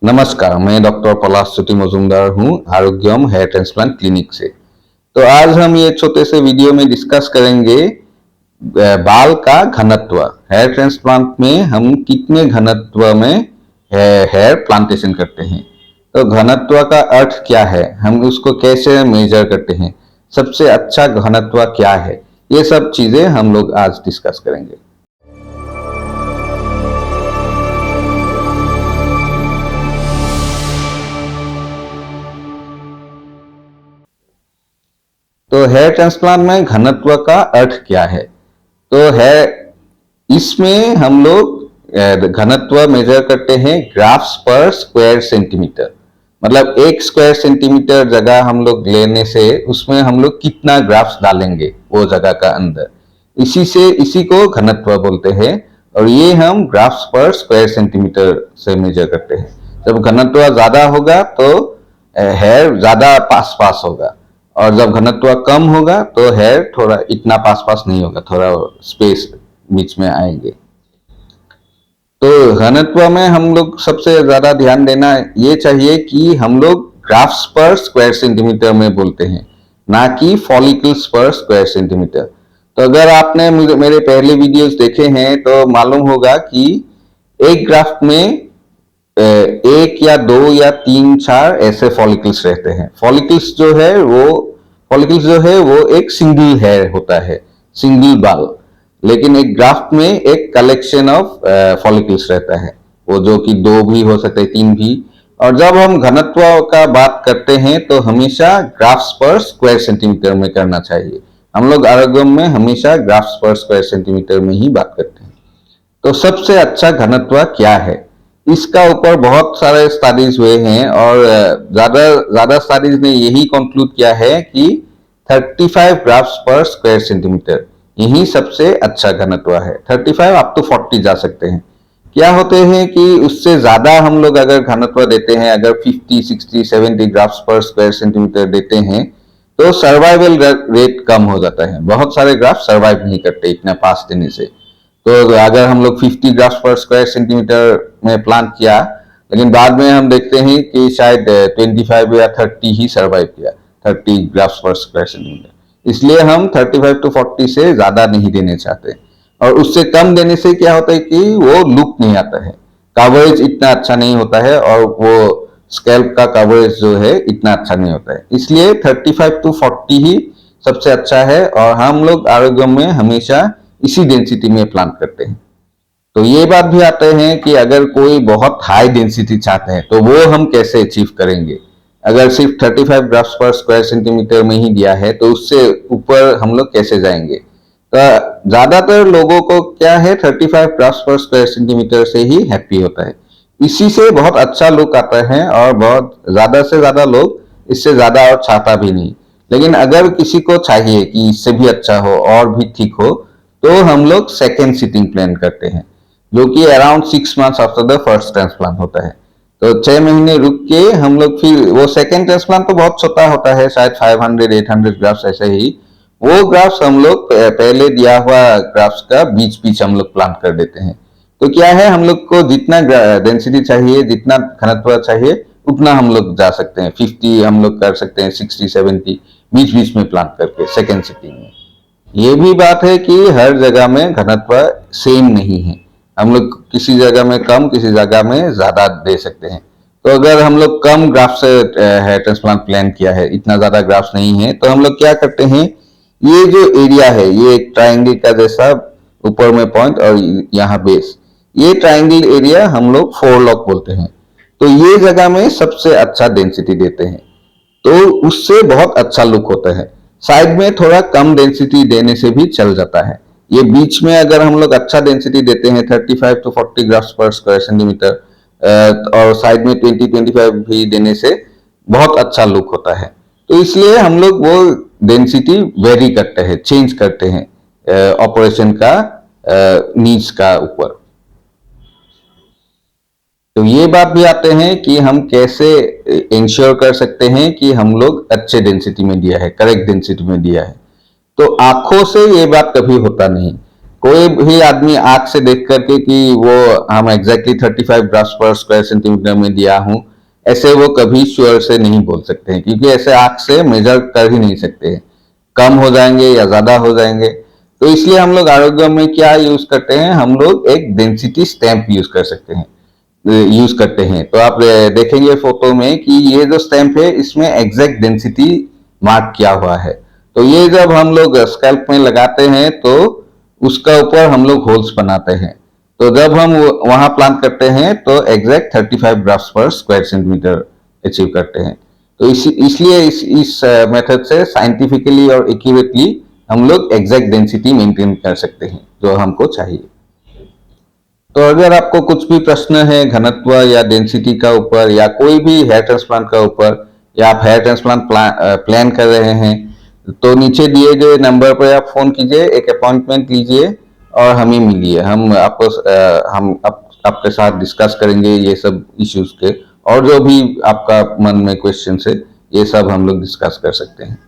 नमस्कार, मैं डॉक्टर पलाशज्योति मजुमदार हूँ आरोग्यम हेयर ट्रांसप्लांट क्लिनिक से। तो आज हम ये छोटे से वीडियो में डिस्कस करेंगे बाल का घनत्व। हेयर ट्रांसप्लांट में हम कितने घनत्व में हेयर प्लांटेशन करते हैं, तो घनत्व का अर्थ क्या है, हम उसको कैसे मेजर करते हैं, सबसे अच्छा घनत्व क्या है, ये सब चीजें हम लोग आज डिस्कस करेंगे। तो हेयर ट्रांसप्लांट में घनत्व का अर्थ क्या है? तो है इसमें हम लोग घनत्व मेजर करते हैं ग्राफ्स पर स्क्वायर सेंटीमीटर। मतलब एक स्क्वायर सेंटीमीटर जगह हम लोग लेने से उसमें हम लोग कितना ग्राफ्स डालेंगे वो जगह का अंदर, इसी को घनत्व बोलते हैं। और ये हम ग्राफ्स पर स्क्वायर सेंटीमीटर से मेजर करते हैं। जब घनत्व ज्यादा होगा तो हेयर ज्यादा पास पास होगा, और जब घनत्व कम होगा तो हेयर थोड़ा इतना पास पास नहीं होगा, थोड़ा स्पेस बीच में आएंगे। तो घनत्व में हम लोग सबसे ज्यादा ध्यान देना ये चाहिए कि हम लोग ग्राफ्स पर स्क्वायर सेंटीमीटर में बोलते हैं, ना कि फॉलिकल्स पर स्क्वायर सेंटीमीटर। तो अगर आपने मेरे पहले वीडियोस देखे हैं तो मालूम होगा कि एक ग्राफ में एक या दो या तीन चार ऐसे फॉलिकल्स रहते हैं। फॉलिकल्स जो है वो एक सिंगल हेयर होता है, सिंगल बाल। लेकिन एक ग्राफ्ट में एक कलेक्शन ऑफ फॉलिकल्स रहता है, वो जो कि दो भी हो सकते हैं, तीन भी। और जब हम घनत्व का बात करते हैं तो हमेशा ग्राफ्स पर स्क्वायर सेंटीमीटर में करना चाहिए। हम लोग आरोग्यम में हमेशा ग्राफ्स पर स्क्वायर सेंटीमीटर में ही बात करते हैं। तो सबसे अच्छा घनत्व क्या है, इसका ऊपर बहुत सारे स्टडीज हुए हैं, और ज्यादा स्टडीज ने यही कंक्लूड किया है कि 35 ग्राफ्स पर स्क्वायर सेंटीमीटर यही सबसे अच्छा घनत्व है। 35 अप टू 40 जा सकते हैं। क्या होते हैं कि उससे ज्यादा हम लोग अगर घनत्व देते हैं, अगर 50, 60, 70 ग्राफ्स पर स्क्वायर सेंटीमीटर देते हैं तो सर्वाइवल रेट कम हो जाता है। बहुत सारे ग्राफ सर्वाइव नहीं करते इतना पास देने से। तो अगर हम लोग 50 ग्राफ्स पर स्क्वायर सेंटीमीटर में प्लांट किया, लेकिन बाद में हम देखते हैं कि शायद 25 या 30 ही सर्वाइव किया, 30 ग्राफ्स पर स्क्वायर सेंटीमीटर। इसलिए हम 35 to 40 से ज्यादा नहीं देने चाहते। और उससे कम देने से क्या होता है कि वो लुक नहीं आता है, कवरेज इतना अच्छा नहीं होता है, और वो स्कैल्प का कवरेज जो है इतना अच्छा नहीं होता है। इसलिए 35 to 40 ही सबसे अच्छा है, और हम लोग आरोग्य में हमेशा इसी डेंसिटी में प्लांट करते हैं। तो ये बात भी आते हैं कि अगर कोई बहुत हाई डेंसिटी चाहते हैं तो वो हम कैसे अचीव करेंगे। अगर सिर्फ 35 ग्राफ्स पर स्क्वायर सेंटीमीटर में ही दिया है तो उससे ऊपर हम लोग कैसे जाएंगे। तो ज्यादातर लोगों को क्या है, 35 ग्राफ्स पर स्क्वायर सेंटीमीटर से ही हैप्पी होता है। इसी से बहुत अच्छा लुक आता है, और बहुत ज्यादा से ज्यादा लोग इससे ज्यादा और चाहता भी नहीं। लेकिन अगर किसी को चाहिए कि इससे भी अच्छा हो और भी ठीक हो, तो हम लोग सेकेंड सिटिंग प्लान करते हैं, जो कि around 6 months after the first transplant होता है। तो 6 महीने रुक के हम लोग फिर वो सेकेंड ट्रांसप्लांट तो बहुत छोटा होता है, शायद 500-800 ग्राफ्स ऐसे ही। वो ग्राफ्स हम लोग पहले दिया हुआ ग्राफ्स का बीच बीच हम लोग प्लांट कर देते हैं। तो क्या है, हम लोग को जितना डेंसिटी चाहिए, जितना घनत्व चाहिए, उतना हम लोग जा सकते हैं। 50 हम लोग कर सकते हैं, 60, 70 बीच बीच में प्लांट करके सेकेंड सिटिंग में। ये भी बात है कि हर जगह में घनत्व सेम नहीं है, हम लोग किसी जगह में कम, किसी जगह में ज्यादा दे सकते हैं। तो अगर हम लोग कम ग्राफ से हेयर ट्रांसप्लांट प्लान किया है, इतना ज्यादा ग्राफ्स नहीं है, तो हम लोग क्या करते हैं, ये जो एरिया है, ये एक ट्राइंगल का जैसा ऊपर में पॉइंट और यहाँ बेस, ये ट्राइंगल एरिया हम लोग फोरलॉक बोलते हैं। तो ये जगह में सबसे अच्छा डेंसिटी देते हैं, तो उससे बहुत अच्छा लुक होता है। साइड में थोड़ा कम डेंसिटी देने से भी चल जाता है। ये बीच में अगर हम लोग अच्छा डेंसिटी देते हैं, 35 to 40 ग्राफ्स पर स्क्वायर सेंटीमीटर, और साइड में 20-25 भी देने से बहुत अच्छा लुक होता है। तो इसलिए हम लोग वो डेंसिटी वेरी करते हैं, चेंज करते हैं ऑपरेशन का नीड्स का ऊपर। तो ये बात भी आते हैं कि हम कैसे इंश्योर कर सकते हैं कि हम लोग अच्छे डेंसिटी में दिया है, करेक्ट डेंसिटी में दिया है। तो आंखों से ये बात कभी होता नहीं। कोई भी आदमी आंख से देख करके कि वो हम एग्जैक्टली 35 ग्राफ्स पर स्क्वायर सेंटीमीटर में दिया हूं, ऐसे वो कभी श्योर से नहीं बोल सकते हैं, क्योंकि ऐसे आंख से मेजर कर ही नहीं सकते हैं, कम हो जाएंगे या ज्यादा हो जाएंगे। तो इसलिए हम लोग आरोग्य में क्या यूज करते हैं, हम लोग एक डेंसिटी स्टैंप यूज कर सकते हैं, यूज करते हैं। तो आप देखेंगे फोटो में कि ये जो स्टैंप है इसमें एग्जैक्ट डेंसिटी मार्क किया हुआ है। तो ये जब हम लोग स्कैल्प में लगाते हैं तो उसका ऊपर हम लोग होल्स बनाते हैं। तो जब हम वहां प्लांट करते हैं तो एग्जैक्ट 35 ग्राफ्स पर स्क्वायर सेंटीमीटर अचीव करते हैं। तो इसलिए इस मेथड से साइंटिफिकली और एक्यूरेटली हम लोग एग्जैक्ट डेंसिटी मेंटेन कर सकते हैं जो हमको चाहिए। तो अगर आपको कुछ भी प्रश्न है घनत्व या डेंसिटी का ऊपर, या कोई भी हेयर ट्रांसप्लांट का ऊपर, या आप हेयर ट्रांसप्लांट प्लान कर रहे हैं, तो नीचे दिए गए नंबर पर आप फोन कीजिए, एक अपॉइंटमेंट लीजिए और हमें मिलिए। हम आपको आपके साथ डिस्कस करेंगे ये सब इश्यूज के, और जो भी आपका मन में क्वेश्चन है ये सब हम लोग डिस्कस कर सकते हैं।